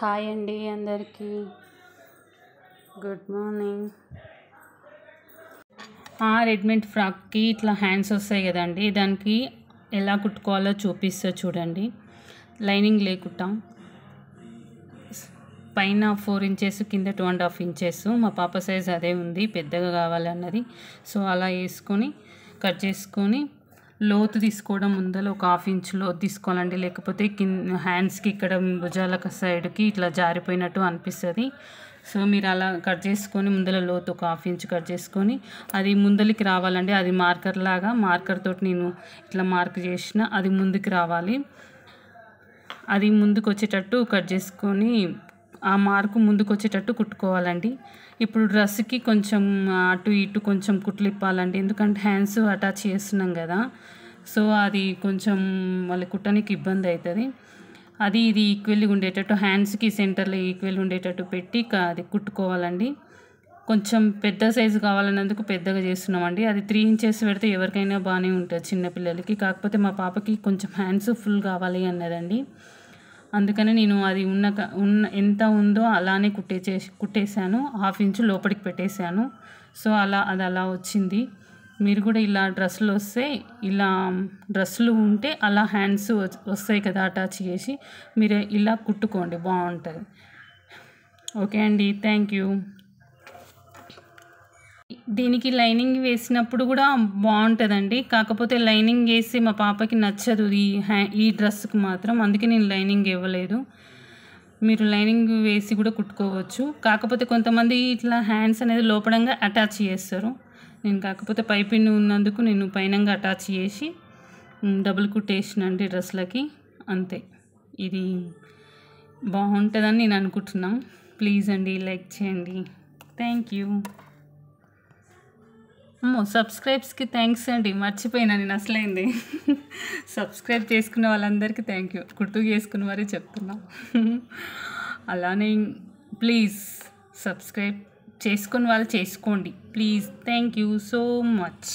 Hi అండి అందరికీ good morning. Readymade ఫ్రాక్కి ఇట్లా హ్యాండ్స్ వస్తాయి కదండి, దానికి ఎలా కుట్టుకోవాలో చూపిస్తా చూడండి. లైనింగ్ లేకుండా పైన 4 ఇంచెస్ కింద 2.5 ఇంచెస్, మా పాప సైజ్ అదే ఉంది, పెద్దగా కావాలన్నది. సో అలా వేసుకొని కట్ చేసుకొని లోతు తీసుకోవడం, ముందర ఒక 1/2 ఇంచ్ లోతు తీసుకోవాలండి, లేకపోతే హ్యాండ్స్కి ఇక్కడ భుజాల సైడ్కి ఇట్లా జారిపోయినట్టు అనిపిస్తుంది. సో మీరు అలా కట్ చేసుకొని ముందర లోతు ఒక 1/2 ఇంచ్ కట్ చేసుకొని అది ముందరికి రావాలండి. అది మార్కర్ తోటి నేను ఇట్లా మార్క్ చేసిన అది ముందుకు రావాలి. అది ముందుకు వచ్చేటట్టు కట్ చేసుకొని ఆ మార్కు ముందుకు వచ్చేటట్టు కుట్టుకోవాలండి. ఇప్పుడు డ్రెస్కి కొంచెం అటు ఇటు కొంచెం కుట్లు ఇప్పాలండి, ఎందుకంటే హ్యాండ్స్ అటాచ్ చేస్తున్నాం కదా. సో అది కొంచెం మళ్ళీ కుట్టడానికి ఇబ్బంది అవుతుంది. ఇది ఈక్వల్గా ఉండేటట్టు హ్యాండ్స్కి సెంటర్లో ఈక్వల్ ఉండేటట్టు పెట్టి అది కుట్టుకోవాలండి. కొంచెం పెద్ద సైజు కావాలన్నందుకు పెద్దగా చేస్తున్నామండి. అది 3 ఇంచెస్ పెడితే ఎవరికైనా బాగానే ఉంటుంది చిన్నపిల్లలకి. కాకపోతే మా పాపకి కొంచెం హ్యాండ్స్ ఫుల్ కావాలి అన్నదండి, అందుకని నేను అది ఎంత ఉందో అలానే కుట్టేశాను. 1/2 ఇంచు లోపలికి పెట్టేశాను. సో అది అలా వచ్చింది. మీరు కూడా ఇలా డ్రెస్సులు వస్తే, ఇలా డ్రెస్సులు ఉంటే అలా హ్యాండ్స్ వస్తాయి కదా అటాచ్ చేసి, మీరు ఇలా కుట్టుకోండి, బాగుంటుంది. ఓకే అండి, థ్యాంక్ యూ. దీనికి లైనింగ్ వేసినప్పుడు కూడా బాగుంటుందండి, కాకపోతే లైనింగ్ వేసి మా పాపకి నచ్చదు ఈ డ్రెస్కి మాత్రం, అందుకే నేను లైనింగ్ ఇవ్వలేదు. మీరు లైనింగ్ వేసి కూడా కుట్టుకోవచ్చు, కాకపోతే కొంతమంది ఇట్లా హ్యాండ్స్ అనేది లోపడంగా అటాచ్ చేస్తారు. నేను కాకపోతే పైపిన్ ఉన్నందుకు నేను పైనంగా అటాచ్ చేసి డబుల్ కుట్టేసినండి డ్రెస్లకి, అంతే. ఇది బాగుంటుందని నేను అనుకుంటున్నాను. ప్లీజ్ అండి లైక్ చేయండి. Thank you. సబ్స్క్రైబ్స్కి థ్యాంక్స్ అండి, మర్చిపోయినా నేను అసలైంది. సబ్స్క్రైబ్ చేసుకున్న వాళ్ళందరికీ థ్యాంక్ యూ, గుర్తు చేసుకున్న మరీ చెప్తున్నా. అలానే ప్లీజ్ సబ్స్క్రైబ్ చేసుకున్న వాళ్ళు చేసుకోండి please. Thank you so much.